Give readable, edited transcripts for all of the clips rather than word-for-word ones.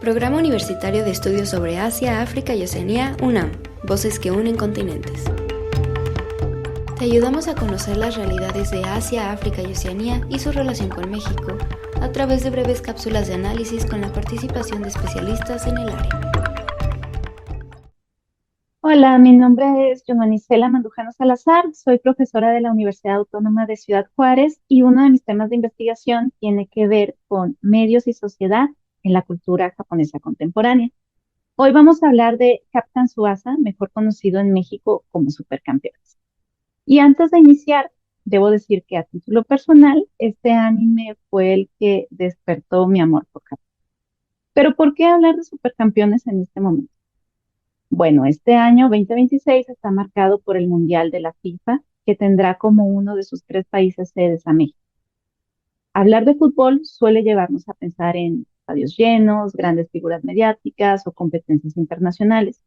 Programa Universitario de Estudios sobre Asia, África y Oceanía, UNAM. Voces que unen continentes. Te ayudamos a conocer las realidades de Asia, África y Oceanía y su relación con México, a través de breves cápsulas de análisis con la participación de especialistas en el área. Hola, mi nombre es Yomanicela Mandujano Salazar, soy profesora de la Universidad Autónoma de Ciudad Juárez y uno de mis temas de investigación tiene que ver con medios y sociedad en la cultura japonesa contemporánea. Hoy vamos a hablar de Captain Tsubasa, mejor conocido en México como Supercampeones. Y antes de iniciar, debo decir que a título personal, este anime fue el que despertó mi amor por Japón. Pero ¿por qué hablar de Supercampeones en este momento? Bueno, este año 2026 está marcado por el Mundial de la FIFA, que tendrá como uno de sus tres países sedes a México. Hablar de fútbol suele llevarnos a pensar en estadios llenos, grandes figuras mediáticas o competencias internacionales.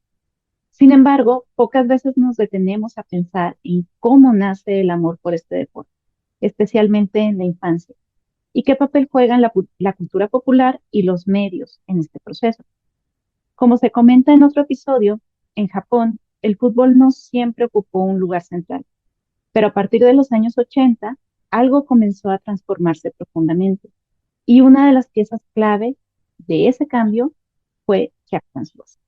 Sin embargo, pocas veces nos detenemos a pensar en cómo nace el amor por este deporte, especialmente en la infancia, y qué papel juegan la cultura popular y los medios en este proceso. Como se comenta en otro episodio, en Japón el fútbol no siempre ocupó un lugar central, pero a partir de los años 80 algo comenzó a transformarse profundamente y una de las piezas clave de ese cambio fue Captain Tsubasa.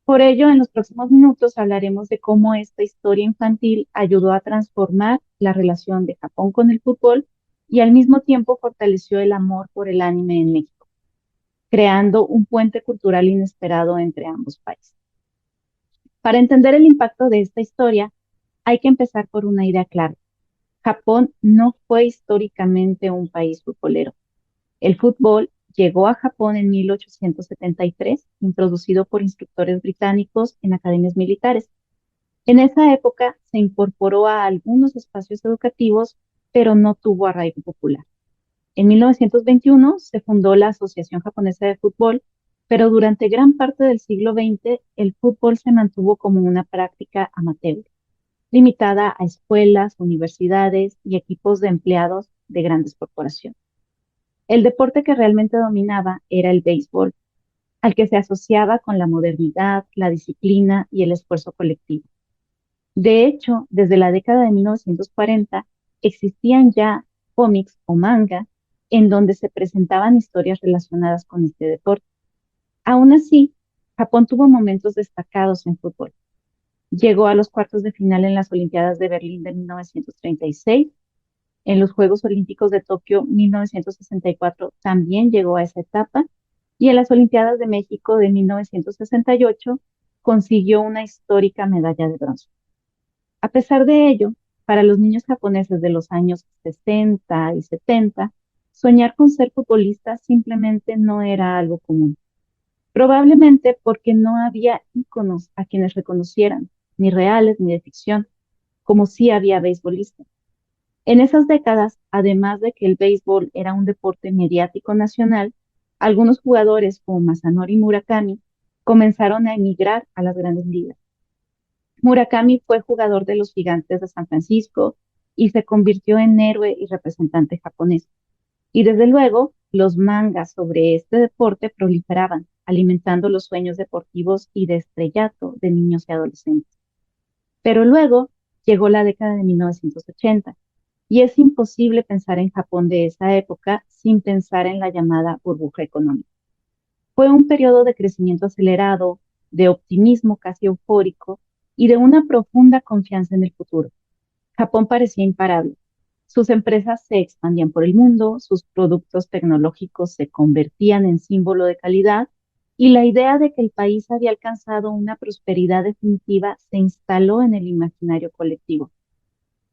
Por ello, en los próximos minutos hablaremos de cómo esta historia infantil ayudó a transformar la relación de Japón con el fútbol y al mismo tiempo fortaleció el amor por el anime en México, creando un puente cultural inesperado entre ambos países. Para entender el impacto de esta historia, hay que empezar por una idea clara. Japón no fue históricamente un país futbolero. El fútbol llegó a Japón en 1873, introducido por instructores británicos en academias militares. En esa época se incorporó a algunos espacios educativos, pero no tuvo arraigo popular. En 1921 se fundó la Asociación Japonesa de Fútbol, pero durante gran parte del siglo XX el fútbol se mantuvo como una práctica amateur, limitada a escuelas, universidades y equipos de empleados de grandes corporaciones. El deporte que realmente dominaba era el béisbol, al que se asociaba con la modernidad, la disciplina y el esfuerzo colectivo. De hecho, desde la década de 1940 existían ya cómics o manga en donde se presentaban historias relacionadas con este deporte. Aún así, Japón tuvo momentos destacados en fútbol. Llegó a los cuartos de final en las Olimpiadas de Berlín de 1936. En los Juegos Olímpicos de Tokio 1964 también llegó a esa etapa. Y en las Olimpiadas de México de 1968 consiguió una histórica medalla de bronce. A pesar de ello, para los niños japoneses de los años 60 y 70, soñar con ser futbolista simplemente no era algo común. Probablemente porque no había íconos a quienes reconocieran, ni reales ni de ficción, como sí había beisbolistas. En esas décadas, además de que el béisbol era un deporte mediático nacional, algunos jugadores como Masanori Murakami comenzaron a emigrar a las grandes ligas. Murakami fue jugador de los Gigantes de San Francisco y se convirtió en héroe y representante japonés. Y desde luego, los mangas sobre este deporte proliferaban, alimentando los sueños deportivos y de estrellato de niños y adolescentes. Pero luego llegó la década de 1980 y es imposible pensar en Japón de esa época sin pensar en la llamada burbuja económica. Fue un periodo de crecimiento acelerado, de optimismo casi eufórico y de una profunda confianza en el futuro. Japón parecía imparable. Sus empresas se expandían por el mundo, sus productos tecnológicos se convertían en símbolo de calidad y la idea de que el país había alcanzado una prosperidad definitiva se instaló en el imaginario colectivo.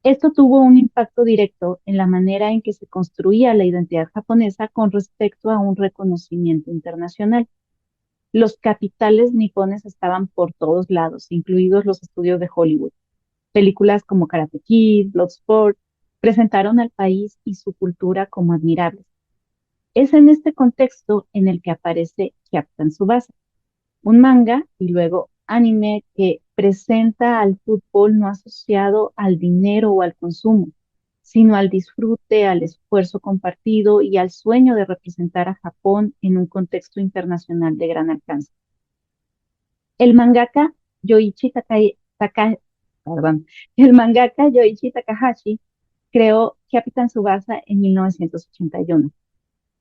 Esto tuvo un impacto directo en la manera en que se construía la identidad japonesa con respecto a un reconocimiento internacional. Los capitales nipones estaban por todos lados, incluidos los estudios de Hollywood. Películas como Karate Kid, Bloodsport, presentaron al país y su cultura como admirables. Es en este contexto en el que aparece Captain Tsubasa, un manga y luego anime que presenta al fútbol no asociado al dinero o al consumo, sino al disfrute, al esfuerzo compartido y al sueño de representar a Japón en un contexto internacional de gran alcance. El mangaka Yoichi perdón, el mangaka Yoichi Takahashi creó Captain Tsubasa en 1981.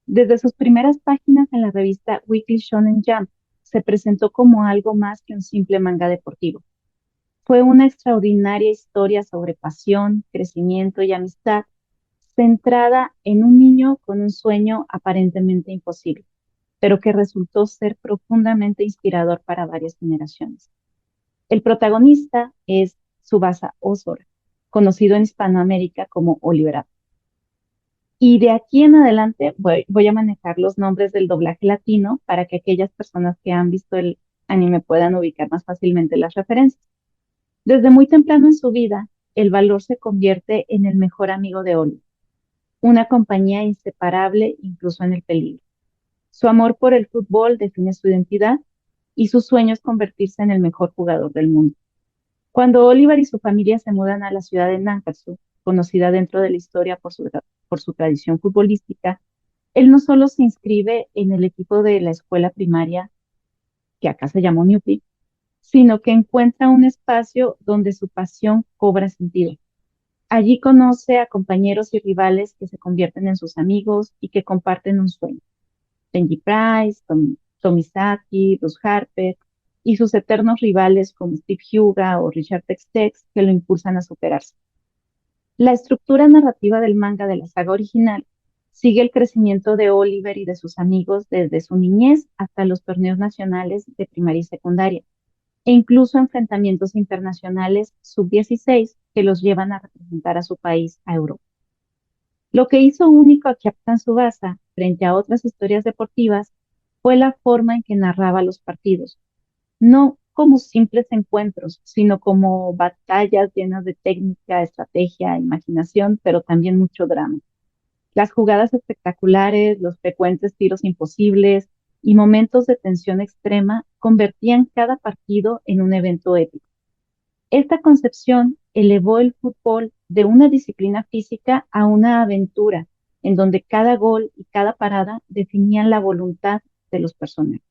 Desde sus primeras páginas en la revista Weekly Shonen Jump, se presentó como algo más que un simple manga deportivo. Fue una extraordinaria historia sobre pasión, crecimiento y amistad, centrada en un niño con un sueño aparentemente imposible, pero que resultó ser profundamente inspirador para varias generaciones. El protagonista es Tsubasa Ozora, conocido en Hispanoamérica como Oliver Atom. Y de aquí en adelante voy a manejar los nombres del doblaje latino para que aquellas personas que han visto el anime puedan ubicar más fácilmente las referencias. Desde muy temprano en su vida, el valor se convierte en el mejor amigo de Oliver, una compañía inseparable incluso en el peligro. Su amor por el fútbol define su identidad y su sueño es convertirse en el mejor jugador del mundo. Cuando Oliver y su familia se mudan a la ciudad de Nankatsu, conocida dentro de la historia por su tradición futbolística, él no solo se inscribe en el equipo de la escuela primaria, que acá se llamó Newpie, sino que encuentra un espacio donde su pasión cobra sentido. Allí conoce a compañeros y rivales que se convierten en sus amigos y que comparten un sueño. Benji Price, Tomisaki, Bruce Harper y sus eternos rivales como Steve Hyuga o Richard Tex-Tex que lo impulsan a superarse. La estructura narrativa del manga de la saga original sigue el crecimiento de Oliver y de sus amigos desde su niñez hasta los torneos nacionales de primaria y secundaria, e incluso enfrentamientos internacionales sub-16 que los llevan a representar a su país a Europa. Lo que hizo único a Captain Tsubasa frente a otras historias deportivas fue la forma en que narraba los partidos, no como simples encuentros, sino como batallas llenas de técnica, estrategia, imaginación, pero también mucho drama. Las jugadas espectaculares, los frecuentes tiros imposibles y momentos de tensión extrema convertían cada partido en un evento épico. Esta concepción elevó el fútbol de una disciplina física a una aventura, en donde cada gol y cada parada definían la voluntad de los personajes.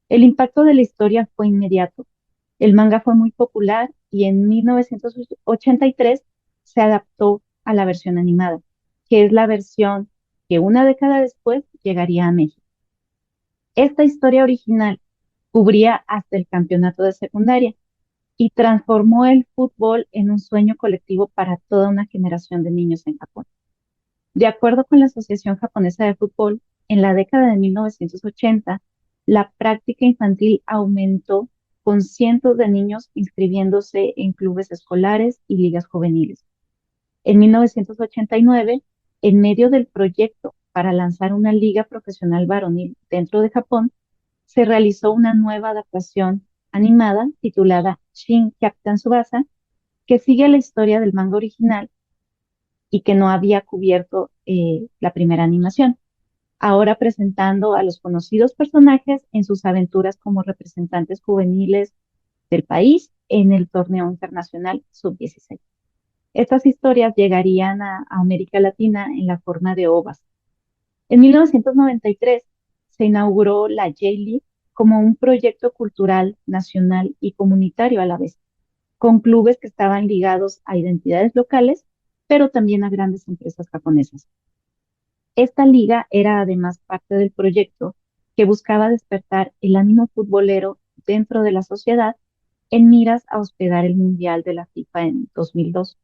El impacto de la historia fue inmediato. El manga fue muy popular y en 1983 se adaptó a la versión animada, que es la versión que una década después llegaría a México. Esta historia original cubría hasta el campeonato de secundaria y transformó el fútbol en un sueño colectivo para toda una generación de niños en Japón. De acuerdo con la Asociación Japonesa de Fútbol, en la década de 1980, la práctica infantil aumentó con cientos de niños inscribiéndose en clubes escolares y ligas juveniles. En 1989, en medio del proyecto para lanzar una liga profesional varonil dentro de Japón, se realizó una nueva adaptación animada titulada Shin Captain Tsubasa, que sigue la historia del manga original y que no había cubierto la primera animación, ahora presentando a los conocidos personajes en sus aventuras como representantes juveniles del país en el torneo internacional sub-16. Estas historias llegarían a América Latina en la forma de OVAs. En 1993 se inauguró la J-League como un proyecto cultural, nacional y comunitario a la vez, con clubes que estaban ligados a identidades locales, pero también a grandes empresas japonesas. Esta liga era además parte del proyecto que buscaba despertar el ánimo futbolero dentro de la sociedad en miras a hospedar el Mundial de la FIFA en 2002.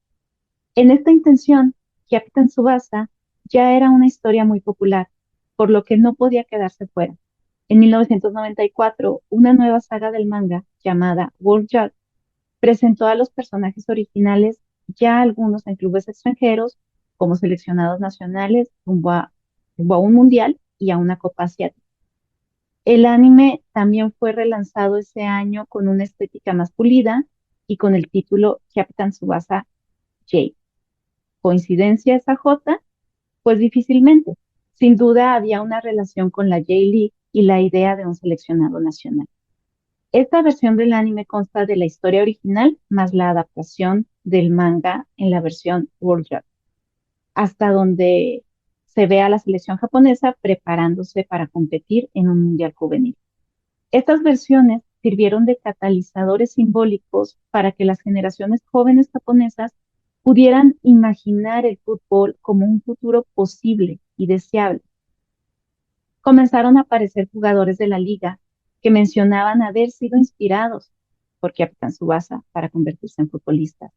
En esta intención, Captain Tsubasa ya era una historia muy popular, por lo que no podía quedarse fuera. En 1994, una nueva saga del manga llamada World Jug presentó a los personajes originales, ya algunos en clubes extranjeros, como seleccionados nacionales, rumbo a un mundial y a una Copa Asiática. El anime también fue relanzado ese año con una estética más pulida y con el título Captain Tsubasa J. ¿Coincidencia esa J? Pues difícilmente. Sin duda había una relación con la J-League y la idea de un seleccionado nacional. Esta versión del anime consta de la historia original más la adaptación del manga en la versión World Jump. hasta donde se ve a la selección japonesa preparándose para competir en un mundial juvenil. Estas versiones sirvieron de catalizadores simbólicos para que las generaciones jóvenes japonesas pudieran imaginar el fútbol como un futuro posible y deseable. Comenzaron a aparecer jugadores de la liga que mencionaban haber sido inspirados por Capitán Tsubasa para convertirse en futbolistas.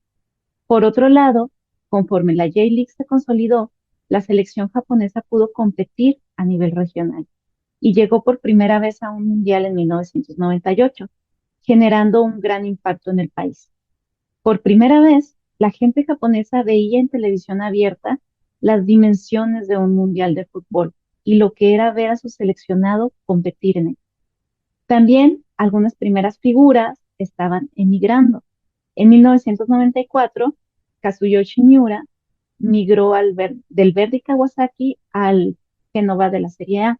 Por otro lado, conforme la J-League se consolidó, la selección japonesa pudo competir a nivel regional y llegó por primera vez a un mundial en 1998, generando un gran impacto en el país. Por primera vez, la gente japonesa veía en televisión abierta las dimensiones de un mundial de fútbol y lo que era ver a su seleccionado competir en él. También algunas primeras figuras estaban emigrando. En 1994, Kazuyoshi Miura migró del Verdy Kawasaki al Génova de la Serie A,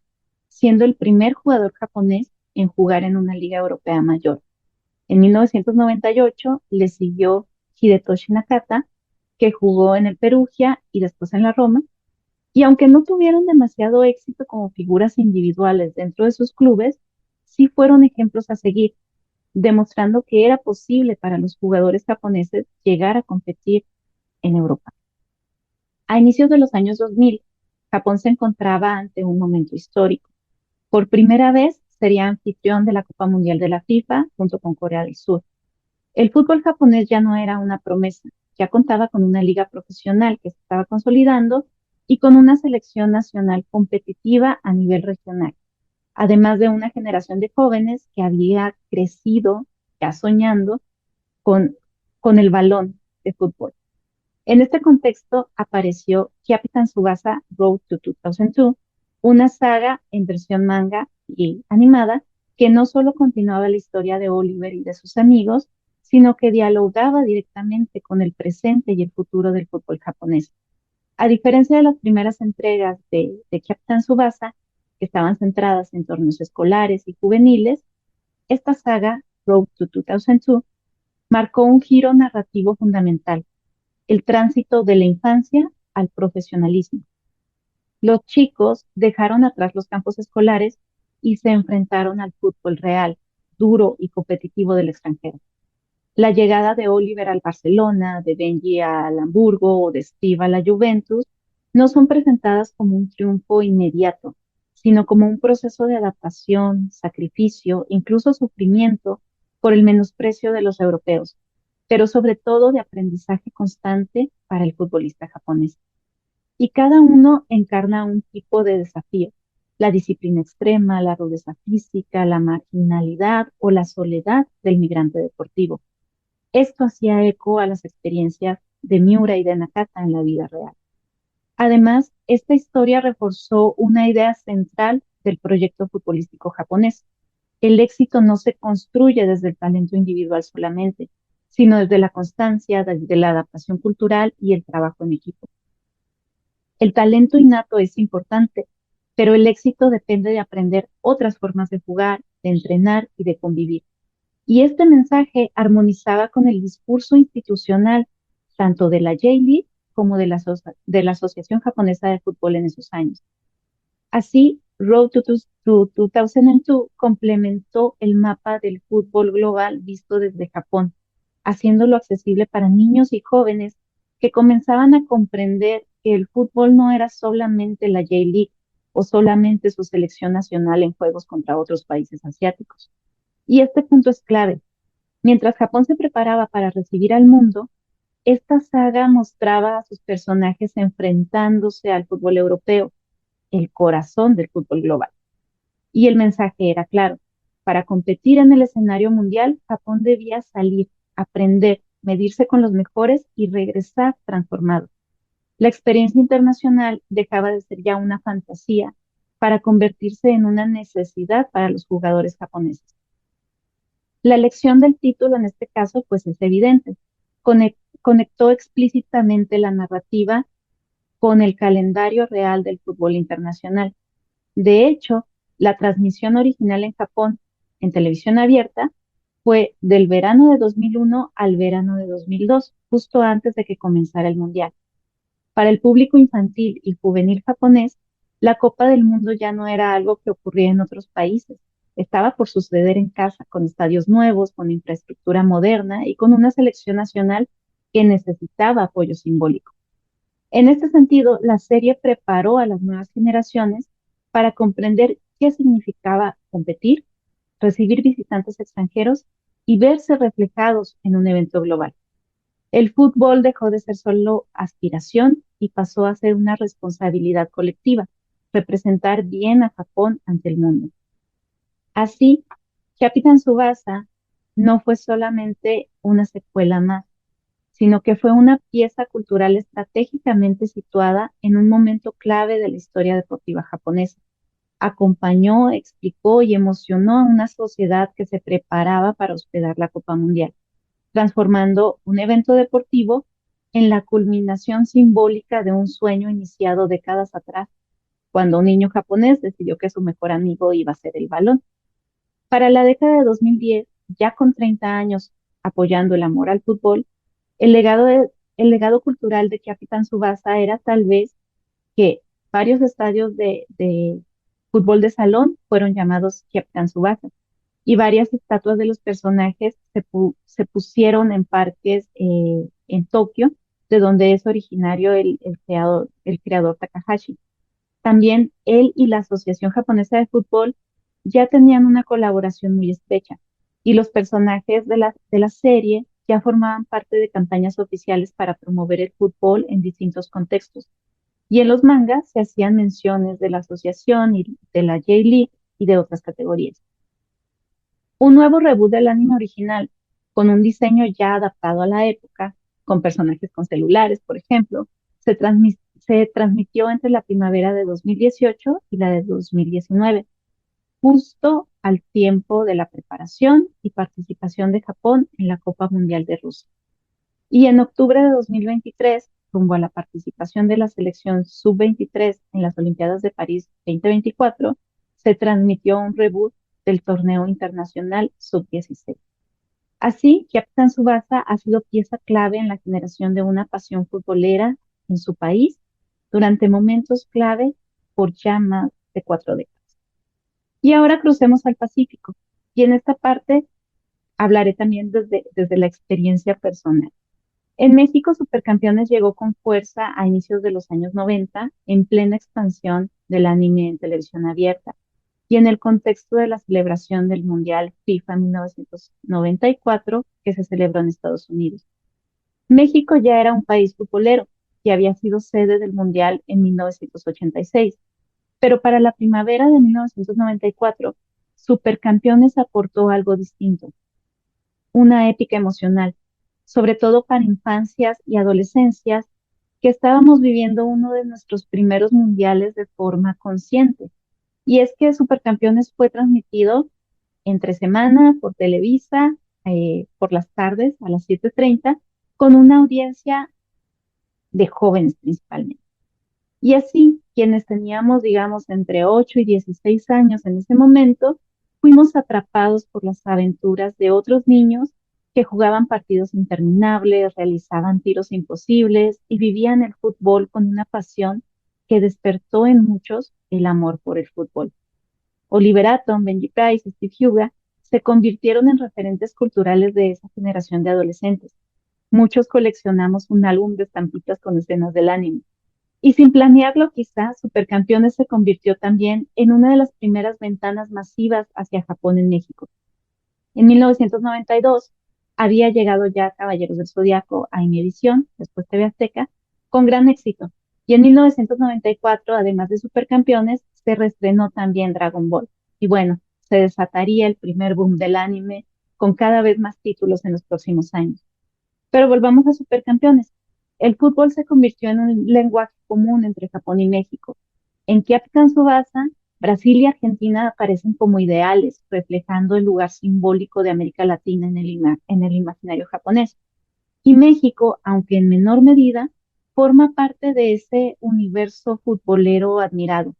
siendo el primer jugador japonés en jugar en una liga europea mayor. En 1998 le siguió Hidetoshi Nakata, que jugó en el Perugia y después en la Roma, y aunque no tuvieron demasiado éxito como figuras individuales dentro de sus clubes, sí fueron ejemplos a seguir, demostrando que era posible para los jugadores japoneses llegar a competir en Europa. A inicios de los años 2000, Japón se encontraba ante un momento histórico. Por primera vez sería anfitrión de la Copa Mundial de la FIFA junto con Corea del Sur. El fútbol japonés ya no era una promesa, ya contaba con una liga profesional que se estaba consolidando y con una selección nacional competitiva a nivel regional, además de una generación de jóvenes que había crecido ya soñando con, con el balón de fútbol. En este contexto apareció Captain Tsubasa Road to 2002, una saga en versión manga y animada que no solo continuaba la historia de Oliver y de sus amigos, sino que dialogaba directamente con el presente y el futuro del fútbol japonés. A diferencia de las primeras entregas de Captain Tsubasa, que estaban centradas en torneos escolares y juveniles, esta saga, Road to 2002, marcó un giro narrativo fundamental: el tránsito de la infancia al profesionalismo. Los chicos dejaron atrás los campos escolares y se enfrentaron al fútbol real, duro y competitivo del extranjero. La llegada de Oliver al Barcelona, de Benji al Hamburgo o de Steve a la Juventus no son presentadas como un triunfo inmediato, sino como un proceso de adaptación, sacrificio, incluso sufrimiento por el menosprecio de los europeos, pero sobre todo de aprendizaje constante para el futbolista japonés. Y cada uno encarna un tipo de desafío: la disciplina extrema, la rudeza física, la marginalidad o la soledad del migrante deportivo. Esto hacía eco a las experiencias de Miura y de Nakata en la vida real. Además, esta historia reforzó una idea central del proyecto futbolístico japonés: el éxito no se construye desde el talento individual solamente, sino desde la constancia, desde la adaptación cultural y el trabajo en equipo. El talento innato es importante, pero el éxito depende de aprender otras formas de jugar, de entrenar y de convivir. Y este mensaje armonizaba con el discurso institucional tanto de la J-League como de la Asociación Japonesa de Fútbol en esos años. Así, Road to 2002 complementó el mapa del fútbol global visto desde Japón, haciéndolo accesible para niños y jóvenes que comenzaban a comprender que el fútbol no era solamente la J-League o solamente su selección nacional en juegos contra otros países asiáticos. Y este punto es clave. Mientras Japón se preparaba para recibir al mundo, esta saga mostraba a sus personajes enfrentándose al fútbol europeo, el corazón del fútbol global. Y el mensaje era claro: para competir en el escenario mundial, Japón debía salir, aprender, medirse con los mejores y regresar transformado. La experiencia internacional dejaba de ser ya una fantasía para convertirse en una necesidad para los jugadores japoneses. La elección del título en este caso pues es evidente. Conectó explícitamente la narrativa con el calendario real del fútbol internacional. De hecho, la transmisión original en Japón, en televisión abierta, fue del verano de 2001 al verano de 2002, justo antes de que comenzara el Mundial. Para el público infantil y juvenil japonés, la Copa del Mundo ya no era algo que ocurría en otros países. Estaba por suceder en casa, con estadios nuevos, con infraestructura moderna y con una selección nacional que necesitaba apoyo simbólico. En este sentido, la serie preparó a las nuevas generaciones para comprender qué significaba competir, recibir visitantes extranjeros y verse reflejados en un evento global. El fútbol dejó de ser solo aspiración y pasó a ser una responsabilidad colectiva, representar bien a Japón ante el mundo. Así, Capitán Tsubasa no fue solamente una secuela más, sino que fue una pieza cultural estratégicamente situada en un momento clave de la historia deportiva japonesa. Acompañó, explicó y emocionó a una sociedad que se preparaba para hospedar la Copa Mundial, transformando un evento deportivo en la culminación simbólica de un sueño iniciado décadas atrás, cuando un niño japonés decidió que su mejor amigo iba a ser el balón. Para la década de 2010, ya con 30 años apoyando el amor al fútbol, el legado cultural de Capitán Tsubasa era tal vez que varios estadios de fútbol de salón fueron llamados Capitán Tsubasa y varias estatuas de los personajes se pusieron en parques en Tokio, de donde es originario el creador Takahashi. También él y la Asociación Japonesa de Fútbol ya tenían una colaboración muy estrecha y los personajes de la serie ya formaban parte de campañas oficiales para promover el fútbol en distintos contextos. Y en los mangas se hacían menciones de la asociación y de la J-League y de otras categorías. Un nuevo reboot del anime original, con un diseño ya adaptado a la época, con personajes con celulares, por ejemplo, se transmitió entre la primavera de 2018 y la de 2019, justo al tiempo de la preparación y participación de Japón en la Copa Mundial de Rusia. Y en octubre de 2023, rumbo a la participación de la selección sub-23 en las Olimpiadas de París 2024, se transmitió un reboot del torneo internacional sub-16. Así, Captain Tsubasa ha sido pieza clave en la generación de una pasión futbolera en su país durante momentos clave por ya más de 4 décadas. Y ahora crucemos al Pacífico. Y en esta parte hablaré también desde la experiencia personal. En México, Supercampeones llegó con fuerza a inicios de los años 90, en plena expansión del anime en televisión abierta y en el contexto de la celebración del Mundial FIFA 1994 que se celebró en Estados Unidos. México ya era un país futbolero y había sido sede del Mundial en 1986, pero para la primavera de 1994, Supercampeones aportó algo distinto, una épica emocional, sobre todo para infancias y adolescencias que estábamos viviendo uno de nuestros primeros mundiales de forma consciente. Y es que Supercampeones fue transmitido entre semana por Televisa, por las tardes a las 7:30, con una audiencia de jóvenes principalmente. Y así, quienes teníamos, digamos, entre 8 y 16 años en ese momento, fuimos atrapados por las aventuras de otros niños que jugaban partidos interminables, realizaban tiros imposibles y vivían el fútbol con una pasión que despertó en muchos el amor por el fútbol. Oliver Atom, Benji Price, Steve Huga se convirtieron en referentes culturales de esa generación de adolescentes. Muchos coleccionamos un álbum de estampitas con escenas del anime. Y sin planearlo, quizá, Supercampeones se convirtió también en una de las primeras ventanas masivas hacia Japón en México. En 1992 había llegado ya Caballeros del Zodiaco a Imevisión, después TV Azteca, con gran éxito. Y en 1994, además de Supercampeones, se reestrenó también Dragon Ball. Y bueno, se desataría el primer boom del anime con cada vez más títulos en los próximos años. Pero volvamos a Supercampeones. El fútbol se convirtió en un lenguaje común entre Japón y México. En Capitán Tsubasa, Brasil y Argentina aparecen como ideales, reflejando el lugar simbólico de América Latina en el imaginario japonés. Y México, aunque en menor medida, forma parte de ese universo futbolero admirado.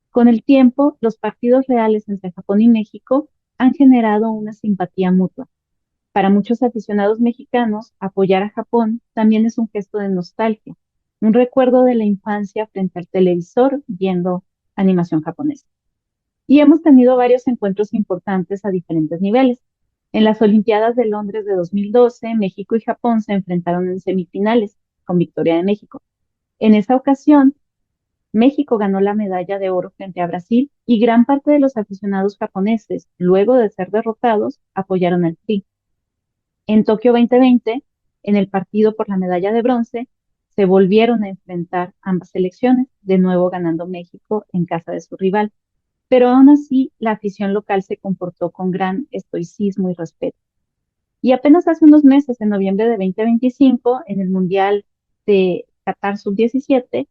Con el tiempo, los partidos reales entre Japón y México han generado una simpatía mutua. Para muchos aficionados mexicanos, apoyar a Japón también es un gesto de nostalgia. un recuerdo de la infancia frente al televisor viendo animación japonesa. Y hemos tenido varios encuentros importantes a diferentes niveles. En las Olimpiadas de Londres de 2012, México y Japón se enfrentaron en semifinales, con victoria de México. En esa ocasión, México ganó la medalla de oro frente a Brasil y gran parte de los aficionados japoneses, luego de ser derrotados, apoyaron al Tri. En Tokio 2020, en el partido por la medalla de bronce, se volvieron a enfrentar ambas selecciones, de nuevo ganando México en casa de su rival. Pero aún así, la afición local se comportó con gran estoicismo y respeto. Y apenas hace unos meses, en noviembre de 2025, en el Mundial de Qatar Sub-17,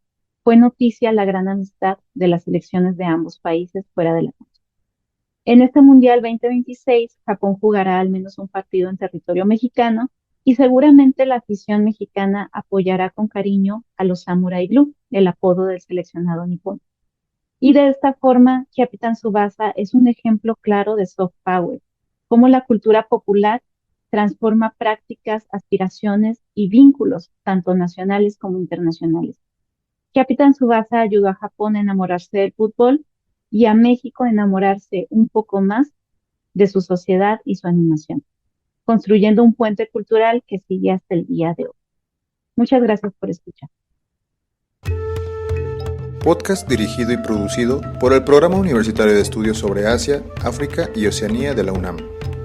fue noticia la gran amistad de las selecciones de ambos países fuera de la cancha. En este Mundial 2026, Japón jugará al menos un partido en territorio mexicano y seguramente la afición mexicana apoyará con cariño a los Samurai Blue, el apodo del seleccionado nipón. Y de esta forma, Capitán Tsubasa es un ejemplo claro de soft power, cómo la cultura popular transforma prácticas, aspiraciones y vínculos, tanto nacionales como internacionales. Capitán Tsubasa ayudó a Japón a enamorarse del fútbol y a México a enamorarse un poco más de su sociedad y su animación, construyendo un puente cultural que sigue hasta el día de hoy. Muchas gracias por escuchar. Podcast dirigido y producido por el Programa Universitario de Estudios sobre Asia, África y Oceanía de la UNAM.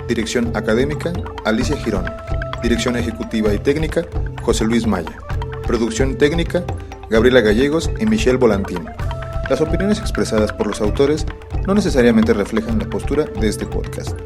Dirección académica, Alicia Girón. Dirección ejecutiva y técnica, José Luis Maya. Producción técnica, Gabriela Gallegos y Michelle Volantín. Las opiniones expresadas por los autores no necesariamente reflejan la postura de este podcast.